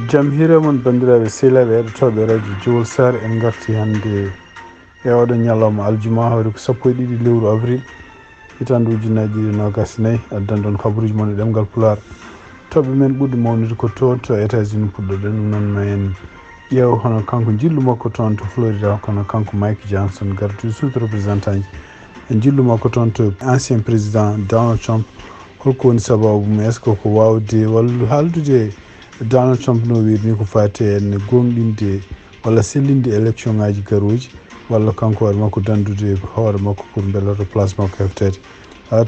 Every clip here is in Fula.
Jamhire mon bandiraɓe sehilaɓe heɗotoɓe radio Jowol Sar en garti hande e oɗo ñalawma aljuma hawri ko 12 lewru avril hitande ujunnaji ɗiɗi nogas nayyi addan ɗon kabaruji mon e ɗemgal Pulaar. Toɓɓe men ɓuuri mawnude ko to États-Unis puɗɗoɗen ɗum noon ma en ƴeew hono kanko jillu makko toon to Florida kono kanko Mike Johnson garduɗo sous représentant ji en jillu makko toon to ancien président Donald Trump. Holko woni sababu mum, est ce que ko wawde walla haldude Donald Trump no wirini ko fati en gonɗinde walla sellinde élection ngaji garoji walla kanko waɗi makko dandude hoore makko pour beeloto place makko heftede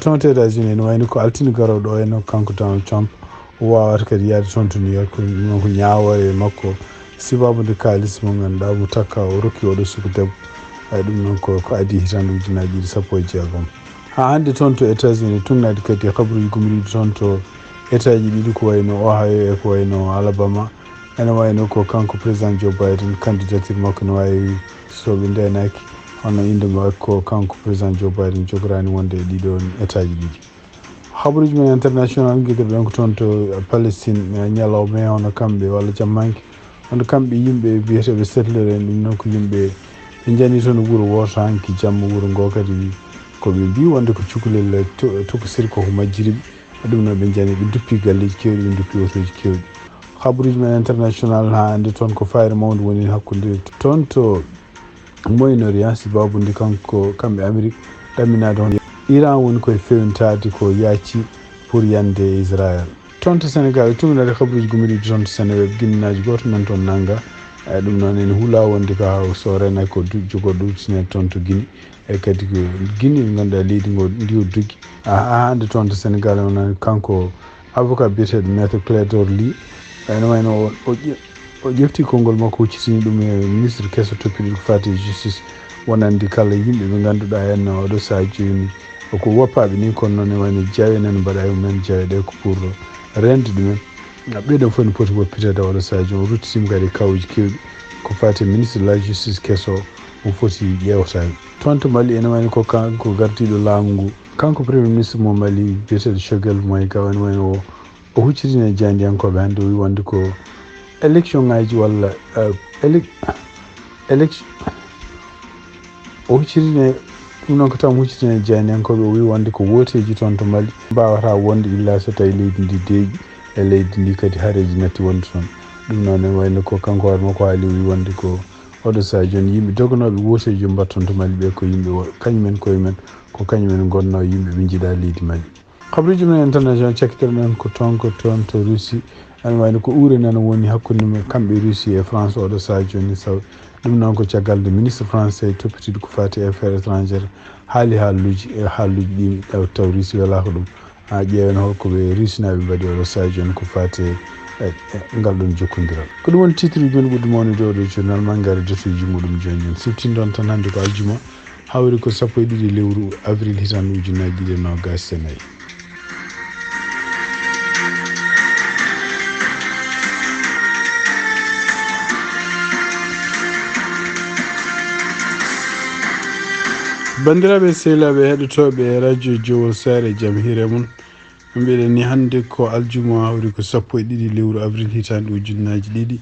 toon to États-Unis ne wayni ko altini garoɗo o eno kanko Donald Trump o wawata kadi yaade toon to New York ko ñaawore makko sibabude kalis mo ganduɗa mo takka o rokki oɗo suku debbo ɗum noon ko adi hitande ujunnaji 16 ha hande toon to États-Unis tunnade kadi habaruji gomriɗi toon to état ji ɗiɗi ko wayno Ohio e ko wayno Alabama ene wayno ko kanko président Joe Biden candidature makko ne wawi soɓe ndenaki hono inde makko kanko président Joe Biden jogorani wonde e ɗiɗon état ji ɗiɗi. Habaruji men international gueɗirɗen ko toon to Palestine ñalawma hono kamɓe walla jammanque hono kamɓe yimɓe biyeteɓe settler en ɗum noon ko yimɓe ɓe jani toon wuuro woto hanki jamma wuuro ngo kadi koɓe mbi wonde ko cukalel tokosiri koko majjiriɓe ɗum noon ɓe jani ɓe duppi galleji kewɗi ɓe duppi otoji kewɗi. Habaruji men international ha hande toon ko fayre mawde woni hakkude toon to Moyen-Orient sibabude kanko kamɓe Amérique ɗamminade hono Iran woni koye fewnitade ko yaaci pour yande Israël. Toon to Sénégal tumminade habaruji gomiriɗi toon to Sénégal guinnaji goto men toon nangga ɗum noon ene huula wonde ka so renaki ko jogoɗo ɗutinede toon to Guinée e kadi ko Guinée ɓe ganduɗa leydi ngo ndi o dogui hande toon to Sénégal on kanko avocat biyeteɗo maître Clédor Ly ene wayno o ƴefti konngol makko huccitini ɗum e ministre kesso toppiɗi ko fati justice wonandi kala yimɓe ɓe ganduɗa hen oɗo saaha joni ko woppaɓe ni kono noon ne wayno jawe nane mbaɗa e mumen jawe ɗe ko pour rende ɗumen ɓeɗon fof ne poti woppitede oɗo saaha joni o ruttitima kadi kawuji kewɗi ko fati ministre de la justice kesso o foti ƴewtade. Toon to Mali ene wayno ko kanko gardiɗo laamu ngu kanko premier ministre mo Mali biyeteɗo Choguel Maïga ene wayno o huccitini e jandiyankoɓe hande o wi wonde ko élection ngaji walla élection o huccitini ɗum noon ko taw huccitini e jandiyankoɓe o wi wonde ko woteji toon to Mali mbawata wonde illa so tawi leydi ndi deeƴi e leydi ndi kadi haareji natti wonde toon ɗum noon ne wayno ko kanko waɗa makko haali wi wonde ko oɗo saaha joni yimɓe doganoɓe woteji mbatton to Mali ɓe ko yimɓe kañumen koye men ko kañumen gonno yimɓe ɓe jiiɗa leydi Mali. Habaruji men international cakkitirɗen ko toon to Russie ene wayno ko uure nana woni hakkude kamɓe Russie e France oɗo saaha joni saw ɗum noon ko caggal de ministre français toppitiɗo ko fati affaire étrangére haali haaluji ɗi taw Russie wala ko ɗum ha ƴeewen holkoɓe Russie naɓe mbaɗi oɗo saaha joni ko fati ngal ɗon jokkodiral ko ɗum woni titre ji joni ɓurɗo mawnude oɗo journal mangare detuji muɗum joni joni siftinɗon tan hande ko aljuma hawri ko 12 lewru avril hitande ujunnaji 2024. bandiraɓe sehilaɓe heɗotoɓe radio Jowol Sar e jaam hiire mum mbiɗen ni hande ko aljuma hawri ko 12 lewru avril hitande ujunnaji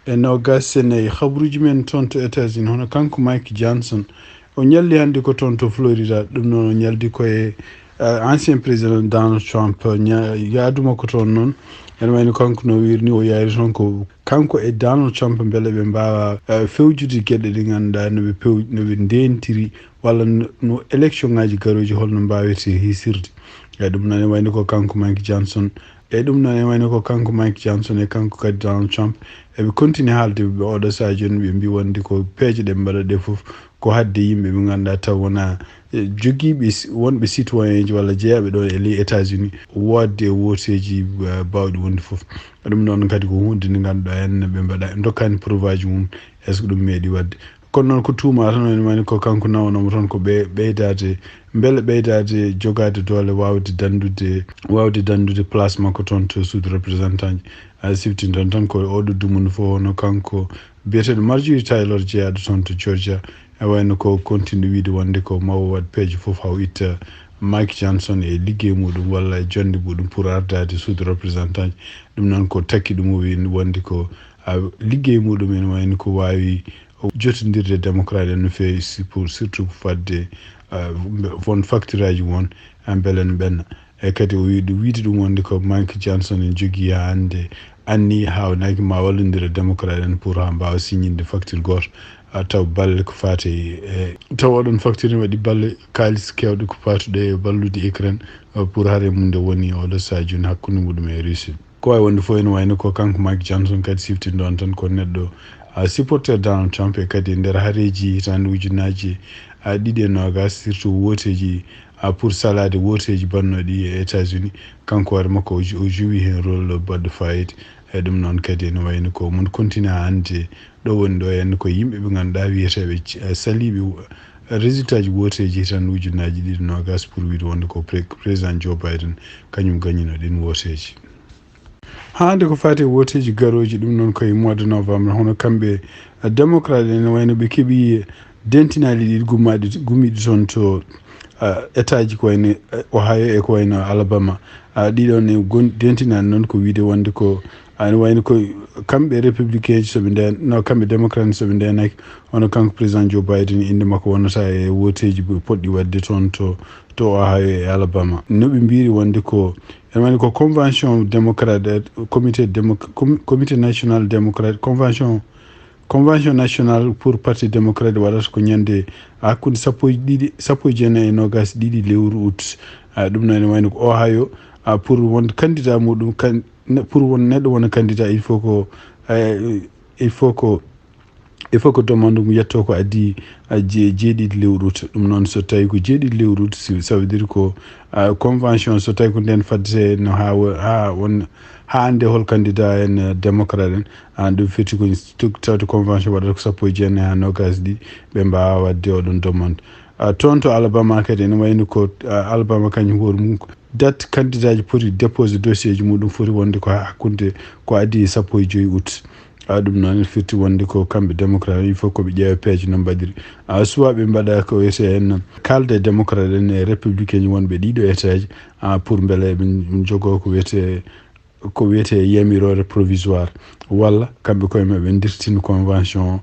2024. Habaruji men toon to États-Unis hono kanko Mike Johnson o ñalli hande ko toon to Florida ɗum noon o ñaldi koye ancien président Donald Trump yaaduma ko toon noon ene wayno kanko no wirini o yaari toon ko kanko e Donald Trump beele ɓe mbawa fewjude gueɗe ɗe ganduɗa noɓe ndentiri walla no élection ngaji garoji holno mbawete hisirde ɗum noon ene wayno ko kanko Mike Johnson ɗum noon ene wayno ko kanko Mike Johnson e kanko kadi Donald Trump eɓe continue haalde ɓe oɗo saaha joni ɓe mbi wonde ko peeje ɗe mbaɗa ɗe foof ko hadde yimɓe ɓe ganduɗa taw wona joguiɓe wonɓe citoyen ji walla jeeyaɓe ɗo e ley États-Unis wodde e woteji bawɗi wonde foof ɗum noon kadi ko hunde nde ganduɗa hen ɓe mbaɗa dokkani preuve aji mum est ce que ɗum meeɗi wadde kono noon ko tuuma tan ene wayno ko kanko nawnomo toon ko ɓeydade beele ɓeydade jogade doole wawde dandude place makko toon to sous représentant ji siftinton tan ko oɗo dumunde fof hono kanko biyeteɗo Marjorie Taylor jeeyaɗo toon to Georgia e wayno ko continue wiide wonde ko mawo wat peeje fof haw itta Mike Johnson e liggey muɗum walla jonde muɗum pour ardade suudu représentant ɗum noon ko takki ɗum o wi wonde ko liggey muɗum ene wayni ko wawi jotodirde démocrate en no fewi surtout fadde won facture aji won beele ne ɓenna e kadi o wiide ɗum wonde ko Mike Johnson en jogui ha hande anni hawnaki ma wallodira démocrate en pour ha mbawa signinde facture goto taw balle ko fate taw oɗon facture ne waɗi balle kalis kewɗe ko fatuɗe e ballude Ukraine pour haare mum nde woni oɗo saha joni hakkude muɗum e Russie ko wawi wonde fof ene wayno ko kanko Mike Johnson kadi siftinde on tan ko neɗɗo supporter Donald Trump e kadi nder haareji hitande ujunaji ɗiɗi e nogas surtout woteji pour salade woteji bannoɗi e États-Unis kanko hoore makko o joui hen rôle baɗɗo fayida e ɗum noon kadi ene wayno ko mun continue hande ɗo woni ɗo henna ko yimɓe ɓe ganduɗa wiyeteɓe saliɓe résultat ji woteji tan ujunaji ɗiɗi nogas pour wiide wonde ko président Joe Biden kañum gañino ɗin woteji hande ko fati woteji garoji ɗum noon koye mois de novembre hono kamɓe démocrate ene wayno ɓe keeɓi dentinali ɗiɗi gummiɗi toon to état ji ko wayno Ohio e ko wayno Alabama ɗiɗon e dentinali noon ko wiide wonde ko ane wayno ko kamɓe républicain ji soɓe nden no kamɓe démocrate soɓe ndenaki hono kanko président Joe Biden inde makko wonata e woteji poɗɗi wadde toon to Ohio e Alabama noɓe mbiri wonde ko ene wayno ko convention démocrate comité national démocrate convention national pour parti démocrate waɗata ko ñande hakkude sappo e jeenayi e nogas ɗiɗi lewru août ɗum noon ene wayno ko Ohio pour wonde candidat muɗum pour won neɗɗo wona candidat il faut que demande mum yetto ko addi jeeɗiɗi lewru août ɗum noon so tawi ko jeeɗiɗi lewru août ça veut dire ko convention so tawi ko nden faddete no ha ande hol candidat en démocrate en ɗum firti ko tawde convention waɗata ko sappo e jeenayi ha nogas ɗiɗi ɓe mbawa wadde oɗon demande toon to Alabama kadi ene wayno ko Alabama kañum hoore mum date candidat ji poti déposé dossier ji muɗum foti wonde ko hakkude ko addi sappo e joyi août ɗum noon firti wonde ko kamɓe démocrate il faut koɓe ƴeewa peeje no mbaɗiri soit ɓe mbaɗa ko wiyete en kalde démocrate en e républicain ji wonɓe ɗiɗo état ji pour beele ɓe jogo ko wiyete yamirore provisoire walla kamɓe koye maɓe dirtin convention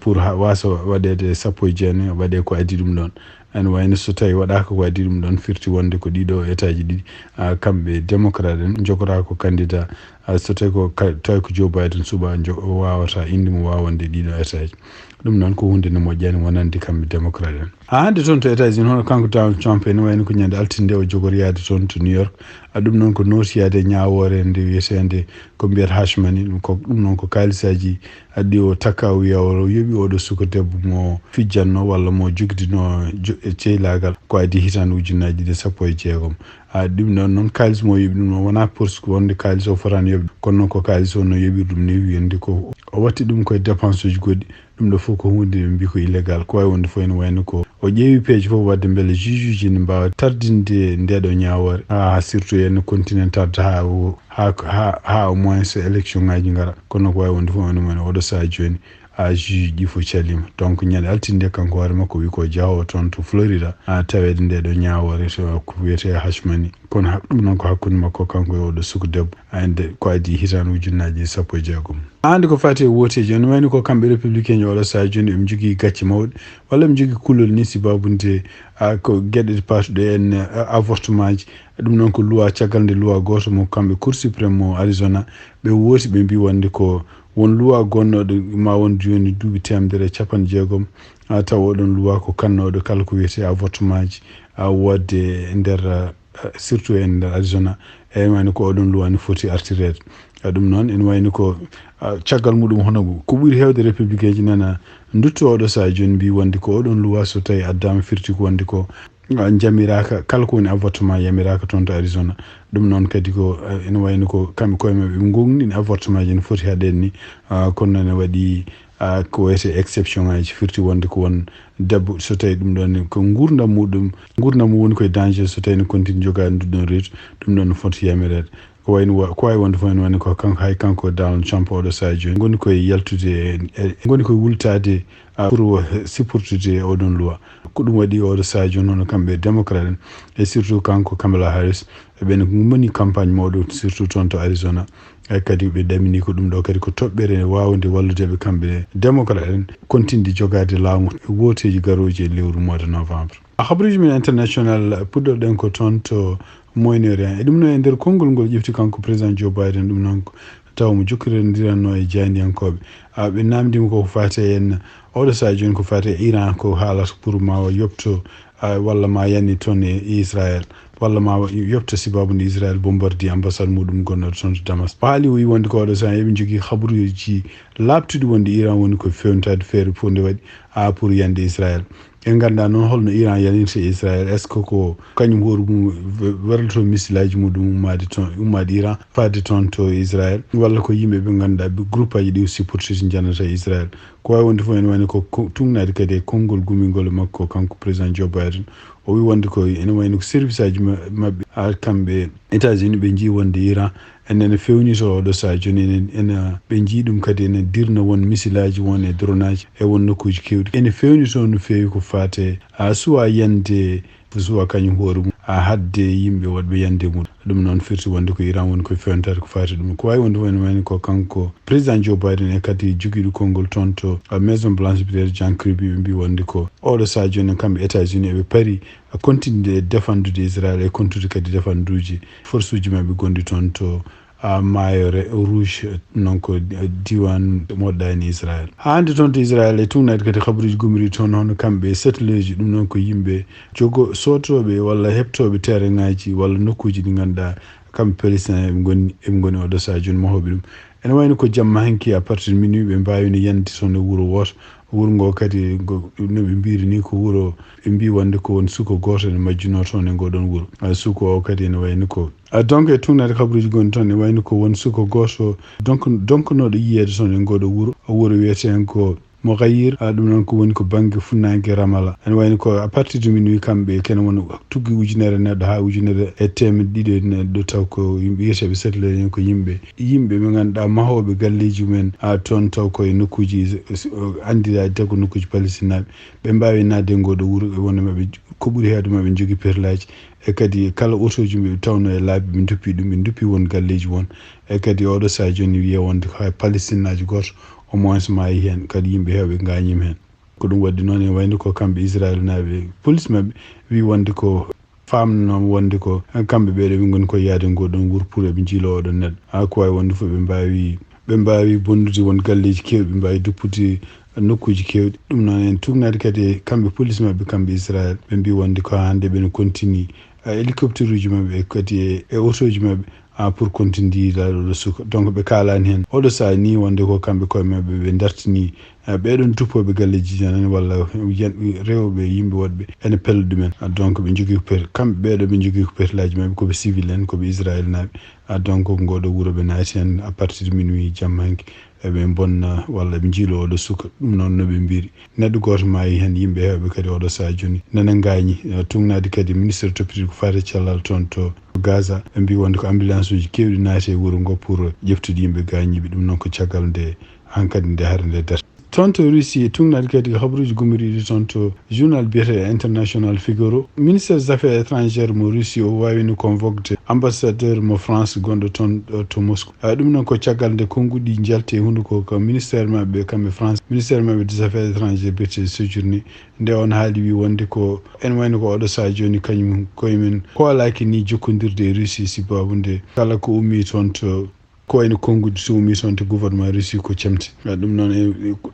pour wasa waɗede sappo e jeenayi waɗe ko addi ɗum ɗon ene wayno so tawi waɗaka ko addi ɗum ɗon firti wonde ko ɗiɗo état ji ɗiɗi kamɓe démocrate en jogora ko candidat so tawi ko Joe Biden suɓa wawata inde mo wawande ɗiɗo état ji ɗum noon ko hunde no moƴƴani wonande kamɓe démocrate en hande toon to États-Unis hono kanko Donald Trump ene wayno ko ñande altinde o jogoriyade toon to New York ɗum noon ko notiyade ñawore nde wiyetende ko mbiyata hashmani ɗum noon ko kalisaji addi o takka o wiya o yoɓi oɗo suka debbo mo fijjanno walla mo jogdino ceylagal ko addi hitande ujunnaji ɗiɗi sappo e jeegom ɗum noon kalis mo yoɓi ɗum wona pour wonde kalis o fotani yoɓde kono noon ko kalis o no yoɓiri ɗum ni wiyande ko o watti ɗum koye dépense uji goɗɗi ɗum ɗo fof ko hunde ɓe mbi ko illégal ko wawi wonde fof ene wayno ko o ƴeewi peeje fof wadde beele juge uji ne mbawa tardinde ndeɗo ñawore surtout ene continue tarde ha au moins so élection ngaji ngara kono ko wawi wonde fof ene wayno oɗo saha joni juge ɗi fof calima donc ñande altinde kanko hoore makko wi ko jahowo toon to Florida tawede ndeɗo ñawore to ko wiyete hashmani kono ɗum noon ko hakkude makko kanko e oɗo suku debbo ande ko addi hitande ujunnaji sappo e jeegom hande ko fati e woteji ene wayno ko kamɓe républicain oɗo saha joni ɓe jogui gacce mawɗe walla ɓe jogui kullol ni sibabunde ko gueɗe ɗe patuɗe en avortement ji ɗum noon ko loi caggal nde loi goto mo kamɓe cour suprême mo Arizona ɓe wooti ɓe mbi wonde ko won loi gonnoɗo ma won joni duuɓi temedere capanɗe jeegom taw oɗon loi ko kannoɗo kala ko wiyete avortement ji wodde nder surtout en nder Arizona ene wayno ko oɗon loi ne foti artirede ɗum noon ene wayno ko caggal muɗum hono ko ɓuuri hewde républicain ji nana dutto oɗo saha joni mbi wonde ko oɗon loi so tawi addama firti ko wonde ko jamiraka kala ko woni avortement yamiraka toon to Arizona ɗum noon kadi ko ene wayno ko kamɓe koye maɓe ɓe gongɗini avortement ji no foti haɗede ni kono noon ne waɗi ko wiyete exception ngaji firti wonde ko won debbo so tawi ɗum ɗon ko gurdam mum woni koye danger so tawi ne continue jogade nduɗon reedu ɗum ɗon no foti yamirede ko wawi wonde fof ene wayno ko kanko Donald Trump oɗo saha joni goni koye yaltude goni koye wultade pour sippurtude oɗon loi ko ɗum waɗi oɗo sadio noon kamɓe démocrate en et surtout kanko Kamala Harris ɓen moni campagne mawɗo surtout toon to Arizona kadi ɓe ɗamini ko ɗum ɗo kadi ko toɓɓere wawde walludeɓe kamɓe démocrate en continde jogade laamu woteji garoji e lewru mois de novembre. Habaruji men international puɗɗorɗen ko toon to Moyen-Orient e ɗum noon e nder konngol ngol ƴefti kanko président Joe Biden ɗum noon taw mo jokkiriranno e jayndiyankoɓe ɓe namdima ko fate en oɗo saha joni ko fate Iran ko haalata pour ma yopto walla ma yanni toon e Israël walla ma yopta sibabude Israël bombardi ambassade muɗum gonnoɗo toon to Damas o haali o wi wonde ko oɗo saha eɓe jogui habaruji labtuɗi wonde Iran woni ko fewnitade feere fof nde waɗi pour yande Israël en ganda noon holno Iran yanirta Israël est ce que ko kañum hoore mum warlato missilaji muɗum ummade Iran fadde toon to Israël walla ko yimɓe ɓe ganduɗa groupe aji ɗi aussi poursuit janata Israël ko wawi wonde fof ene wayno ko tugnade kadi e konngol gumigol makko kanko président Joe Biden o wi wonde ko ene wayno ko service aji mabɓe kamɓe États-Unis ɓe jii wonde Iran enen fewnito oɗo saha joni ene ɓe jii ɗum kadi ene dirna won missilaji won e drone aji e won nokkuji kewɗi ene fewnito no fewi ko fate suwa yande suwa kañum hoore mum hadde yimɓe wonɓe yande mum ɗum noon firti wonde ko Iran woni koye fewnitade ko fati ɗum ko wawi wonde fof ene wayno ko kanko président Joe Biden e kadi joguiɗo konngol toon to maison blanche peut-être Jean Kirby ɓe mbi wonde ko oɗo saha joni kamɓe États-Unis eɓe paari continue e défendude Israël e kontude kadi défenduji force uji mabɓe gonɗi toon to maayo rouge non ko diwan moɗɗa en Israël hande toon to Israël e tugnade kadi habaruji gomiri toon hono kamɓe settlers ɗum noon ko yimɓe jogo sotoɓe walla heɓtoɓe terrain ngaji walla nokkuji ɗi ganduɗa kamɓe palestin eɓe goni oɗo saha joni mahoɓe ɗum ene wayno ko jamma hanki à partir de minuit ɓe mbawino yande toon e wuuro woto wuuro ngo kadi no ɓe mbiri ni ko wuuro ɓe mbi wonde ko won suko goto ne majjuno toon e ngoɗon wuuro suko o kadi ene wayno ko donc e tugnade habaruji goni toon e wayno ko won suko goto donc noɗo yiyede toon e ngoɗo wuuro wiyeten ko mo gayir ɗum noon ko woni ko banggue funnague Ramallah ene wayno ko à partir de minuit kamɓe kene wona tuggi ujunere neɗɗo ha ujunere e temedde ɗiɗi e neɗɗo taw ko yimɓe wiyeteɓe settlers en ko yimɓe ɓe ganduɗa mahoɓe galleji mumen toon taw koye nokkuji andiraɗi ko nokkuji palestinaɓe ɓe mbawi nadde ngoɗo wuuro e wonde mabɓe ko ɓuuri heewde mabɓe jogui perlaji e kadi kala autoji ɓe tawno e laabi ɓe duppi ɗum ɓe duppi won galleji won e kadi oɗo saha joni wiye wonde ha Palestine aji goto au moins maayi hen kadi yimɓe hewɓe gañima hen ko ɗum waddi noon e wayno ko kamɓe Israël naɓe police mabɓe wi wonde ko famno wonde ko kamɓe ɓeɗo ɓe goni koye yaade ngoɗon wuuro pour eɓe jiilo oɗon neɗɗo ko wawi wonde fof ɓe mbawi bonnude won galleji kewɗi ɓe mbawi duppude nokkuji kewɗi ɗum noon en tugnade kadi kamɓe police mabɓe kamɓe Israël ɓe mbi wonde ko hande ɓene continue hélicoptère uji mabɓe kadi e autoji mabɓe pour continue ɗo suka donc ɓe kalani hen oɗo saha ni wonde ko kamɓe koye mabɓe ɓe dartini ɓeɗon tuppoɓe galleji jan walla rewɓe yimɓe woɗɓe ene pella ɗumen donc ɓe jogui kamɓe ɓeɗo ɓe jogui ko perlaji mabɓe koɓe civil en koɓe Israël naɓe donc ngoɗo wuuro ɓe naati hen à partir de minuit jamma hanki eɓe bonna walla ɓe jiilo oɗo suka ɗum noon noɓe mbiri neɗɗo goto maayi hen yimɓe hewɓe kadi oɗo saha joni nana gañi tugnade kadi ministre toppiti ko fate cellal toon to Gaza ɓe mbi wonde ko ambulance uji kewɗi naati e wuuro ngo pour ƴeftude yimɓe gañiɓe ɗum noon ko caggal nde hankkadi nde hare nde darti toon to Russie tugnade kadi habaruji gomiriɗi toon to journal biyete international Figaro ministére des affaires étrangères mo Russie o wawino convoquede ambassadeur mo France gonɗo toon to Moscou ɗum noon ko caggal nde konnguɗi jalte hunde ko ministére mabɓe kamɓe France ministére mabɓe des affaires étrangères biyete séjourné nde on haali wi wonde ko en wayno ko oɗo saha joni kañum koyemen hoolaki ni jokkodirde e Russie sibabude kala ko ummi toon to ko wayno konngudi so ummi toon to gouvernement Russie ko cemte ɗum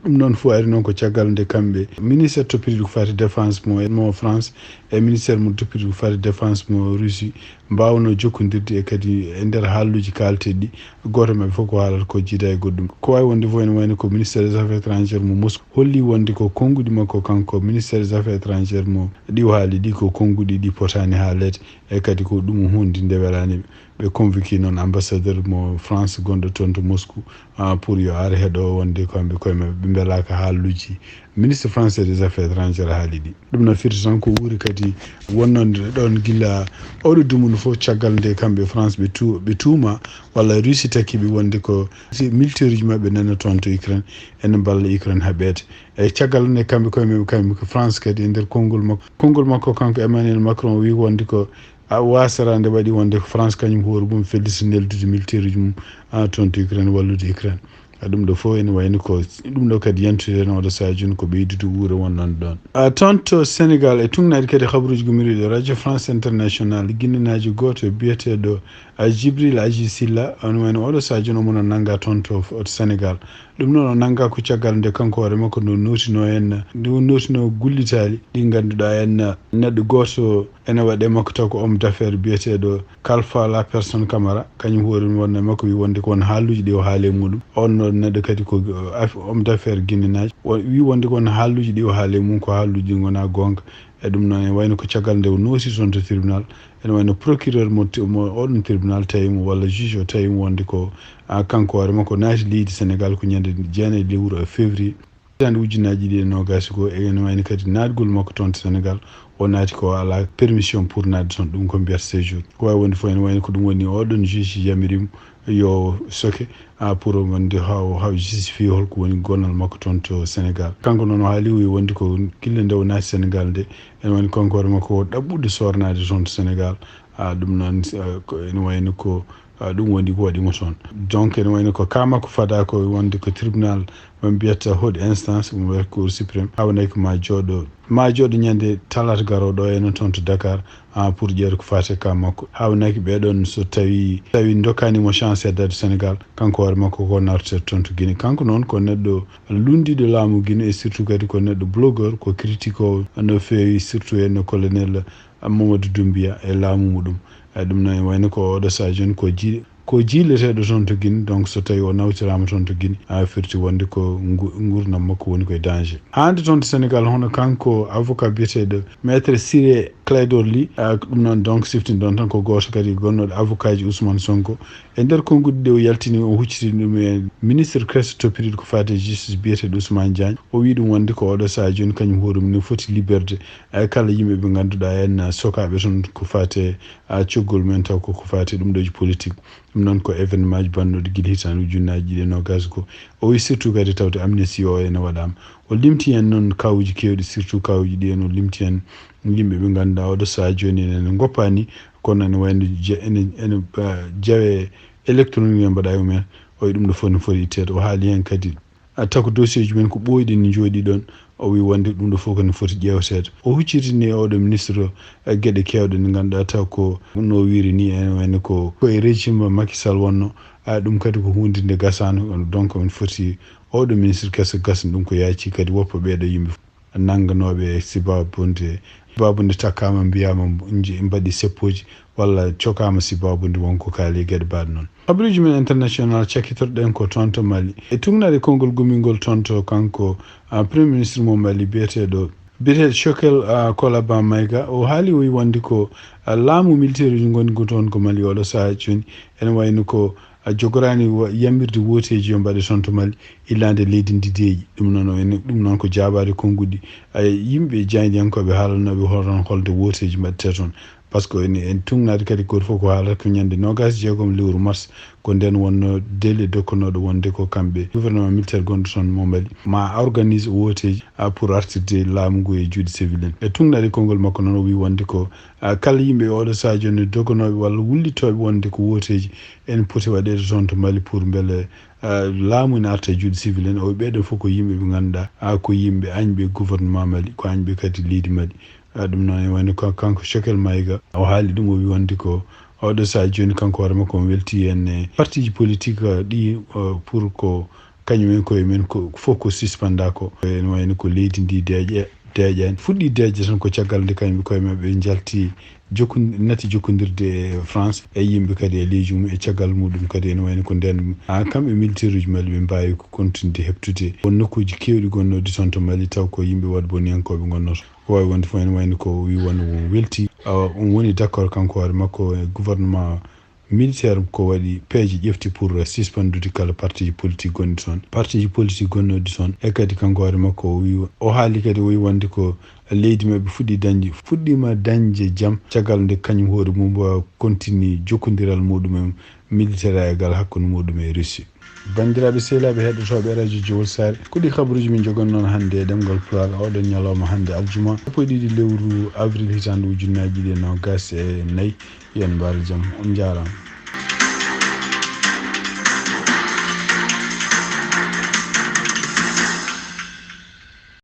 noon fof ari noon ko caggal nde kamɓe ministére toppitiɗo ko fati défense mo France e ministére mo toppitiɗo ko fati défense mo Russie mbawno jokkodirde e kadi e nder haalluji kalteɗi ɗi goto mabɓe fof ko haalata ko jiida e goɗɗum ko wawi wonde fof ene wayno ko ministére des affaires étrangères mo Moscou holli wonde ko konngudi makko kanko ministére des affaires étrangères mo ɗi o haali ɗi ko konngudi ɗi potani haalede e kadi ko ɗum hunde nde welaniɓe ɓe convoqué noon ambassadeur mo France gonɗo toon to Moscou pour yo ar heeɗo wonde kamɓe koye mabɓe ɓe beelaka haalluji ministre français des affaires étrangères haalidi ɗum no firti tan ko ɓuri kadi wonnonde ɗon gila oɗo dumunu fof caggal nde kamɓe France ɓe tuuma walla Russie takkiɓe wonde ko militaire uji mabɓe nana toon to Ukraine ene balla Ukraine haɓede e caggal nde kamɓe koye mabɓe kamɓe ko France kadi e nder konngol makko kanko Emmanuel Macron wi wonde ko a wasara nde waɗi wonde ko France kañum hoore mum fedditi neldude militaire uji mum toon to Ukraine wallude Ukraine ɗum ɗo fof ene wayno ko ɗum ɗo kadi yantude no oɗo saha joni ko ɓeydude wuuro wonnon ɗon toon to Sénégal e tungnaɗi kadi habaruji gumiriɗo radio France international guinnanaji goto biyeteɗo Djibril Aji Silla on wayno oɗo saha joni omono nanga toon to Sénégal ɗum noon o nanga ko caggal nde kanko hoore makko no notino gullitali ɗi ganduɗa en neɗɗo goto ene waɗe makko taw ko homme d'affaires biyeteɗo Kalfa la personne Camara kañum hoore mum wonno makko wi wonde ko won haaluji ɗi o haale muɗum on neɗɗo kadi ko homme d'affaires guinenaji wi wonde ko won haaluji ɗi o haale mum ko haaluji ɗi gona gonga e ɗum noon e wayno ko caggal nde o noosi toon to tribunal ene wayno procureur mo oɗon tribunal tawimo walla juge o tawimo wonde ko kanko hoore makko naati leydi Sénégal ko ñande 9 lewru février hande ujunnaji ɗi e nogasi ko ene wayno kadi naatgol makko toon to Sénégal o naati ko ala permission pour naatde toon ɗum ko mbiyata séjour ko wawi wonde fof ene wayno ko ɗum woni oɗon juge yamirimo yo soke pour wonde haw justifié holko woni gonal makko toon to Sénégal kanko noon o haali wonde ko kille nde o naati Sénégal nde ene wayno kanko hoore makko o ɗaɓɓude sornade toon to Sénégal ɗum noon ene wayno ko ɗum woni ko waɗimo toon donc ene wayno ko ka makko fada ko wonde ko tribunal mo mbiyata haute instance mo wiyata cour suprême hawnaki ko ma jooɗo ñande talata garoɗo ene toon to Dakar pour ƴeewde ko fate ka makko hawnaki ɓeɗon so tawi dokkanimo chance heddade Sénégal kanko hoore makko ko nartete toon to Guinée kanko noon ko neɗɗo lundiɗo laamu Guinée et surtout kadi ko neɗɗo blogueur ko critique o no fewi surtout eno colonel Mamadou Doumbia e laamu muɗum ɗum noon wayno ko oɗo saha joni ko jiileteɗo toon to Guinée donc so tawi o nawtirama toon to Guinée firti wonde ko gurdam makko woni koye danger hande toon to Sénégal hono kanko avocat biyeteɗo maître Ciré Clédor Ly ɗum noon donc siftini ɗon tan ko goto kadi gonnoɗo avocat ji Ousmane Sonko e nder konngudi ɗe o yaltini o hucciti ɗum e ministre Christ toppiriɗo ko fate justice biyeteɗo Ousmane Diagne o wi ɗum wonde ko oɗo saha joni kañum hoore mum ne foti liberde kala yimɓe ɓe ganduɗa en sokaɓe toon ko fate coggol men taw ko fate ɗum ɗoji politique ɗum noon ko événement ji bannoɗo guila hitande ujunnaji ɗiɗi e nogas ko o wi surtout kadi tawde amnesty o ene waɗama o limti hen noon kawuji kewɗi surtout kawuji ɗi en o limti hen yimɓe ɓe ganduɗa oɗo saha joni ene goppani kono ene wayno ene jawe électronique e mbaɗa mumen o wi ɗum ɗo fof no foti ittede o haali hen kadi taw ko dossier ji men ko ɓooyɗi ne jooɗi ɗon o wi wonde ɗum ɗo fof kone foti ƴewtede o huccitini oɗo ministre gueɗe kewɗe nde ganduɗa taw ko no wiiri ni ene wayno koye régime Macky Sall wonno ɗum kadi ko hunde nde gasano donc on foti oɗo ministre kesso gasno ɗum ko yaaci kadi woppa ɓeeɗo yimɓe nangganoɓe sibabunde takkama mbiyama mbaɗi seppoji walla cokama sibabunde wonko kaali gueɗe mbaɗe noon habaruji men international cakkitorɗen ko toon to Mali e tungnaɗe konngol gomingol toon to kanko premier ministre mo Mali biyeteɗo Choguel Koloban Maïga o haali o wi wonde ko laamu militaire uji goni toon ko Mali oɗo saha joni ene wayno ko jogorani yamirde woteji yo mbaɗe toon to Mali illande leydi ndideji ɗum noon ko jabade konngudi yimɓe jaydiyankoɓe haalanoɓe horon holde woteji mbaɗete toon par ce que en tungnade kadi goto fof ko haalata ko ñande 26 lewru mars ko nden wonno délai dokkonoɗo wonde ko kamɓe gouvernement militaire gonɗo toon mo Mali ma organise woteji pour artirde laamu ngu e juuɗe civil en e tungnade konngol makko noon o wi wonde ko kala yimɓe oɗo saha joni dogonoɓe walla wullitoɓe wonde ko woteji en poti waɗede toon to Mali pour beele laamu ne arta e juuɗe civil en o wi ɓeɗon fof ko yimɓe ɓe ganduɗa ko yimɓe añɓe gouvernement Mali ko añɓe kadi leydi Mali ɗum noon e wayno kanko Choguel Maïga o haali ɗum o wi wonde ko oɗo saha joni kanko hoore makko mo welti en parti ji politique ɗi pour ko kañumen koye men ko fof ko suspenda ko ene wayno ko leydi ndi deeƴani fuɗɗi deeƴde tan ko caggal nde kañum koye mabɓe jalti nati jokkodirde e France e yimɓe kadi e leydi mum e caggal muɗum kadi ene wayno ko nden kamɓe militaire uji Mali ɓe mbawi ko continude heɓtude won nokkuji kewɗi gonnoɗi toon to Mali taw ko yimɓe wadde boniyankoɓe gonnoto ko wawi wonde fof ene wayno ko wi wonno welti on woni d' accord kanko hoore makko e gouvernement militaire ko waɗi peeje ƴefti pour suspendude kala parti politique gonɗi toon parti politique gonnoɗi toon e kadi kanko hoore makko o wi o haali kadi o wi wonde ko leydi maɓɓe fuɗɗima dañde jaam caggal nde kañum hoore mum wawa continue jokkodiral muɗumen militaire egal hakkude muɗum e Russie. bandiraɓe sehilaɓe heɗotoɓe radio Jowol Sare ko ɗi kabaruji min jogon noon hannde e ɗemgal Pulaar oɗon ñalawma hannde aljuma 1 lewru avril hitande 2024 yen mbaaro jaam on jarama.